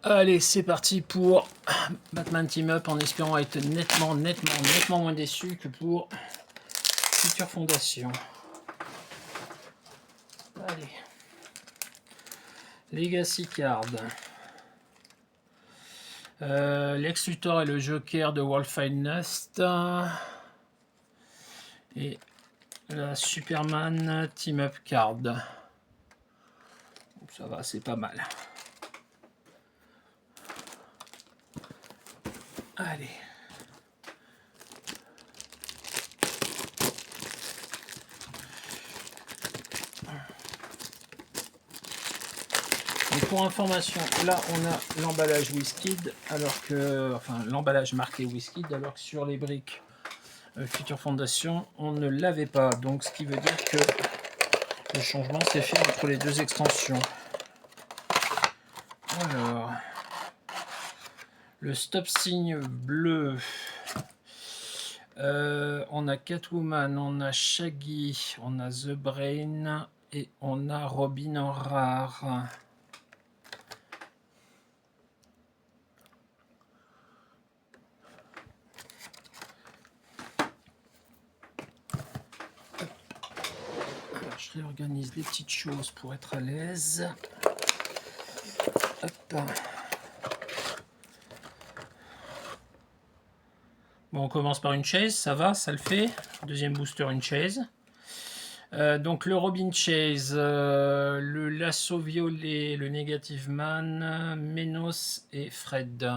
Allez, c'est parti pour Batman Team Up en espérant être nettement moins déçu que pour Future Fondation. Allez. Legacy Card. Lex Luthor et le Joker de World Finest. Et la Superman Team Up Card. Ça va, c'est pas mal. Allez. Donc pour information, là on a l'emballage WizKid, alors que, enfin l'emballage marqué WizKid, alors que sur les briques Future Fondation, on ne l'avait pas. Donc ce qui veut dire que le changement s'est fait entre les deux extensions. Alors, le stop signe bleu. On a Catwoman, on a Shaggy, on a The Brain et on a Robin en rare. Alors, je réorganise les petites choses pour être à l'aise. Hop. Bon, on commence par une chase, ça va, ça le fait. Deuxième booster, une chase. Donc le Robin Chase, le Lasso Violet, le Negative Man, Menos et Fred.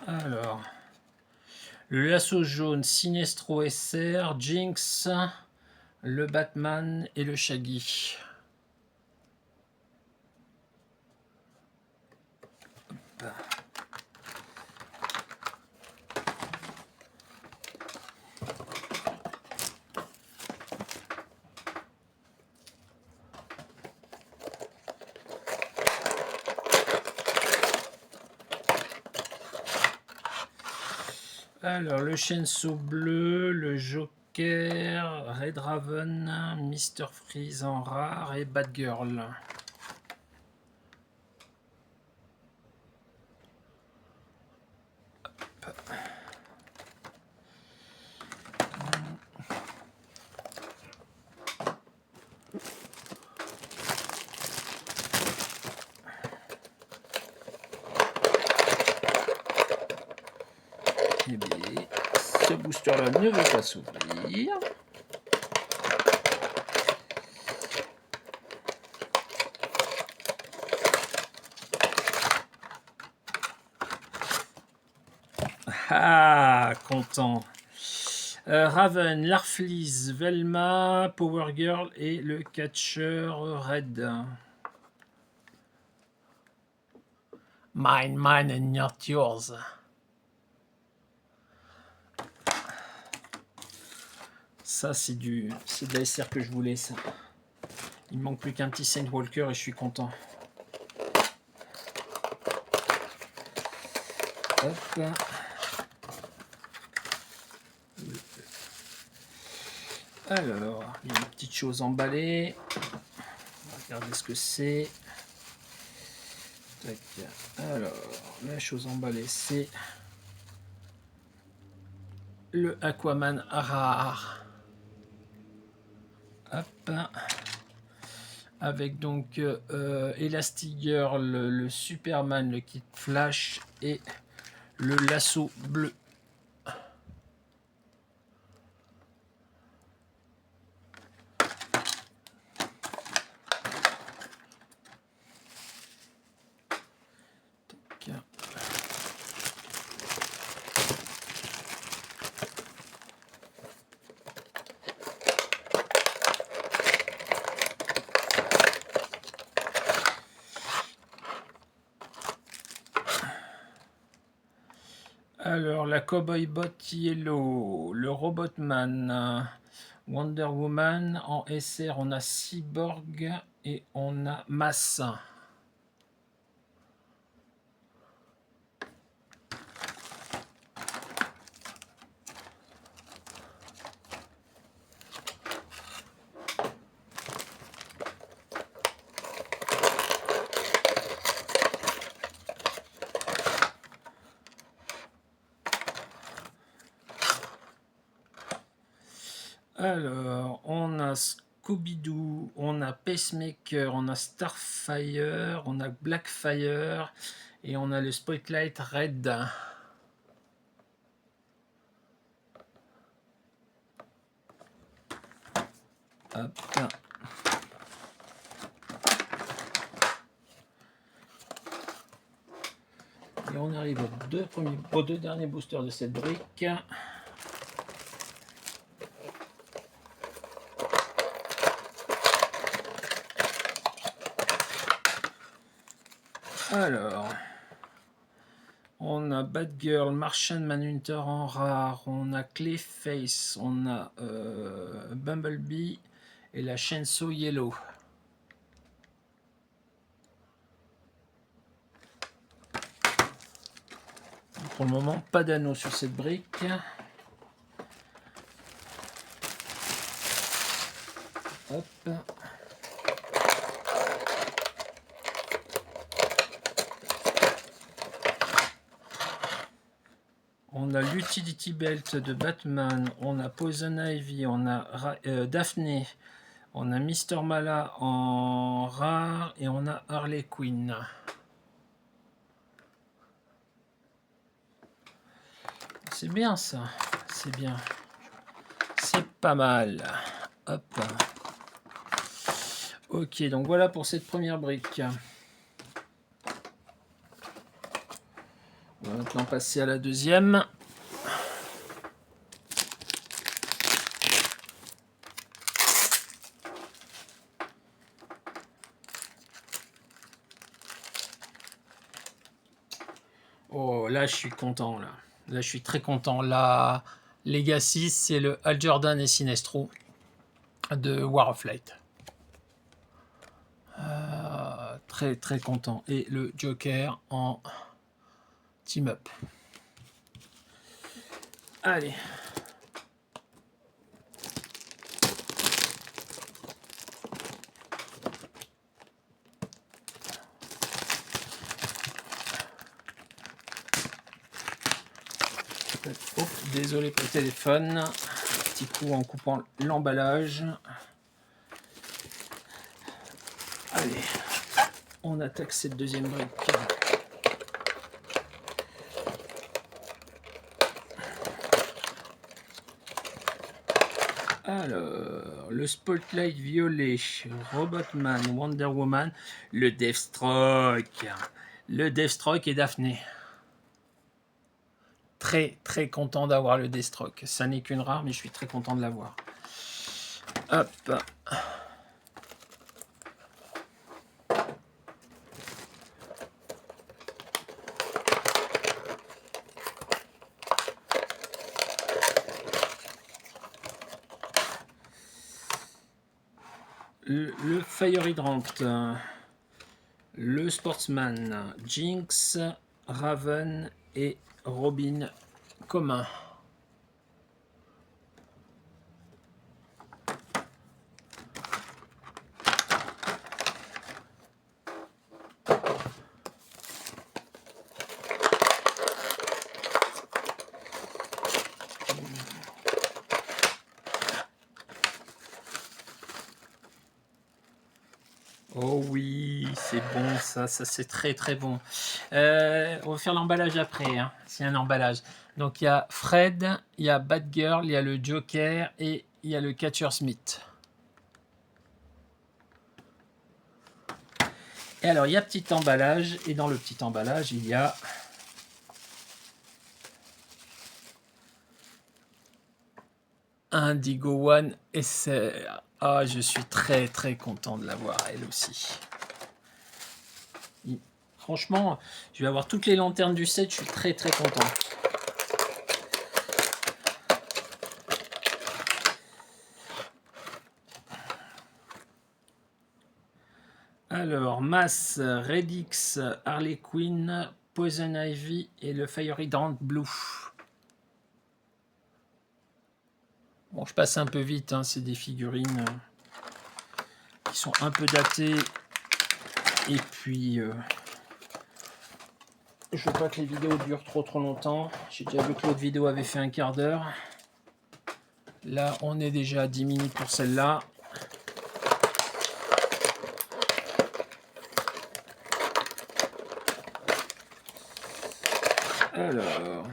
Alors, le Lasso Jaune, Sinestro SR, Jinx, le Batman et le Shaggy. Hop. Alors, le Chainsaw bleu, le Joker, Red Raven, Mister Freeze en rare et Batgirl. Eh bien, ce booster-là ne veut pas s'ouvrir. Ah, content. Raven, Larfleeze, Velma, Power Girl et le Catcher Red. Mine and not yours. Ça, c'est de la SR que je voulais, ça. Il me manque plus qu'un petit Saint Walker et je suis content. Hop. Alors, il y a une petite chose emballée. On va regarder ce que c'est. Alors, la chose emballée, c'est le Aquaman rare. Hop. Avec donc Elastigirl, le Superman, le Kid Flash et le Lasso bleu. Alors, la Cowboy Bot Yellow, le Robotman, Wonder Woman. En SR, on a Cyborg et on a Massa. Alors, on a Scooby-Doo, on a Pacemaker, on a Starfire, on a Blackfire et on a le Spotlight Red. Hop. Et on arrive aux deux derniers boosters de cette brique. Alors, on a Batgirl, Martian Manhunter en rare, on a Clayface, on a Bumblebee et la Chainsaw Yellow. Pour le moment, pas d'anneau sur cette brique. Hop. On a l'Utility Belt de Batman, on a Poison Ivy, on a Daphné, on a Mister Mala en rare et on a Harley Quinn. C'est bien ça, c'est bien. C'est pas mal. Hop. Ok, donc voilà pour cette première brique. On va maintenant passer à la deuxième. Oh, là, je suis content, là. Là, je suis très content. La Legacy, c'est le Hal Jordan et Sinestro de War of Light. Très, très content. Et le Joker en team-up. Allez. Oh, désolé pour le téléphone. Petit coup en coupant l'emballage. Allez, on attaque cette deuxième brique. Alors, le Spotlight violet, Robotman, Wonder Woman, le Deathstroke. Le Deathstroke et Daphné. Très très content d'avoir le Deathstroke. Ça n'est qu'une rare, mais je suis très content de l'avoir. Hop. Le Fire Hydrant, le Sportsman, Jinx, Raven et Robin commun. Oh oui, c'est bon ça c'est très très bon. On va faire l'emballage après, hein, c'est un emballage. Donc il y a Fred, il y a Batgirl, il y a le Joker et il y a le Catcher Smith. Et alors il y a petit emballage et dans le petit emballage il y a Indigo One SR. Ah, je suis très très content de l'avoir, elle aussi. Franchement, je vais avoir toutes les lanternes du set, je suis très très content. Alors, Mass, Redix, Harley Quinn, Poison Ivy et le Fire Hydrant Blue. Bon, je passe un peu vite, hein, c'est des figurines qui sont un peu datées. Et puis, je veux pas que les vidéos durent trop longtemps. J'ai déjà vu que l'autre vidéo avait fait un quart d'heure. Là, on est déjà à 10 minutes pour celle-là. Alors...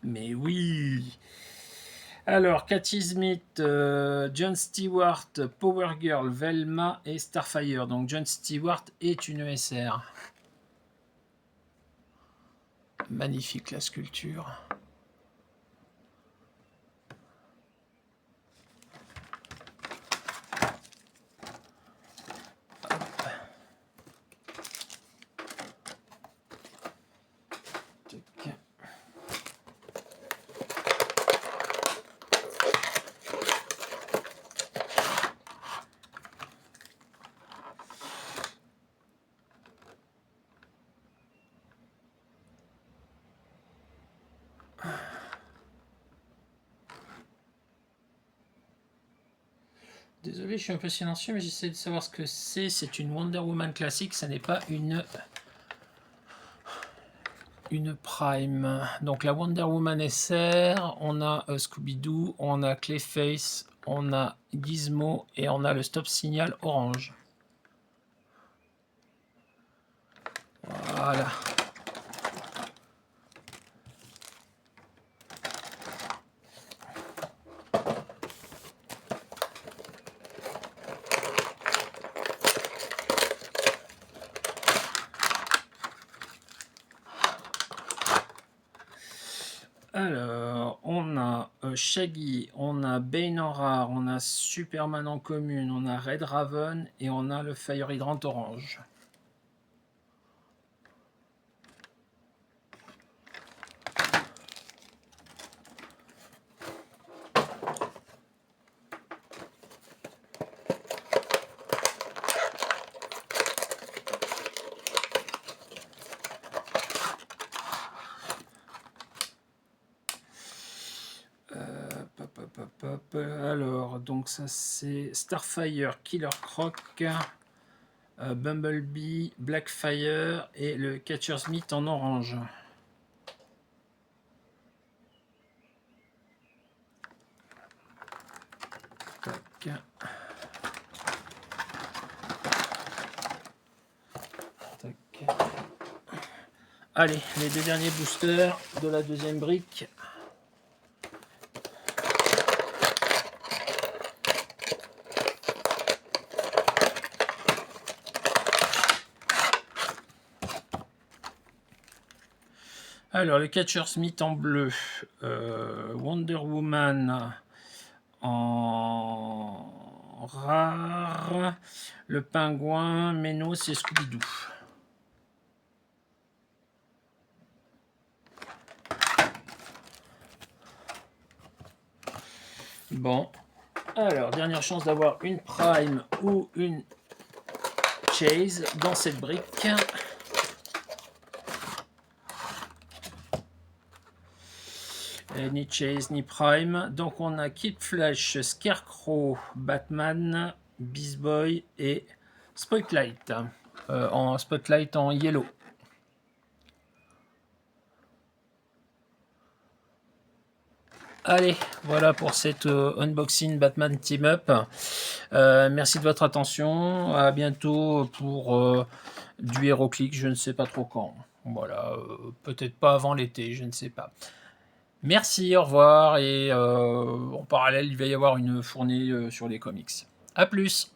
Mais oui. Alors, Cathy Smith, Jon Stewart, Power Girl, Velma et Starfire. Donc, Jon Stewart est une ESR. Magnifique la sculpture. Désolé, je suis un peu silencieux, mais j'essaie de savoir ce que c'est. C'est une Wonder Woman classique, ça n'est pas une Prime. Donc la Wonder Woman SR, on a Scooby-Doo, on a Clayface, on a Gizmo et on a le stop signal orange. Voilà. Alors, on a Shaggy, on a Bane en rare, on a Superman en commune, on a Red Raven et on a le Fire Hydrant orange. Alors, donc ça c'est Starfire, Killer Croc, Bumblebee, Blackfire et le Catcher's Mitt en orange. Tac. Tac. Allez, les deux derniers boosters de la deuxième brique. Alors, le Catcher's Mitt en bleu, Wonder Woman en rare, le pingouin, Ménos et Scooby-Doo. Bon, alors, dernière chance d'avoir une Prime ou une Chase dans cette brique. Ni Chase, ni Prime. Donc on a Kid Flash, Scarecrow, Batman, Beast Boy et Spotlight. En Spotlight en yellow. Allez, voilà pour cette unboxing Batman Team Up. Merci de votre attention. À bientôt pour du HeroClix, je ne sais pas trop quand. Voilà, peut-être pas avant l'été, je ne sais pas. Merci, au revoir. Et en parallèle, il va y avoir une fournée sur les comics. A plus!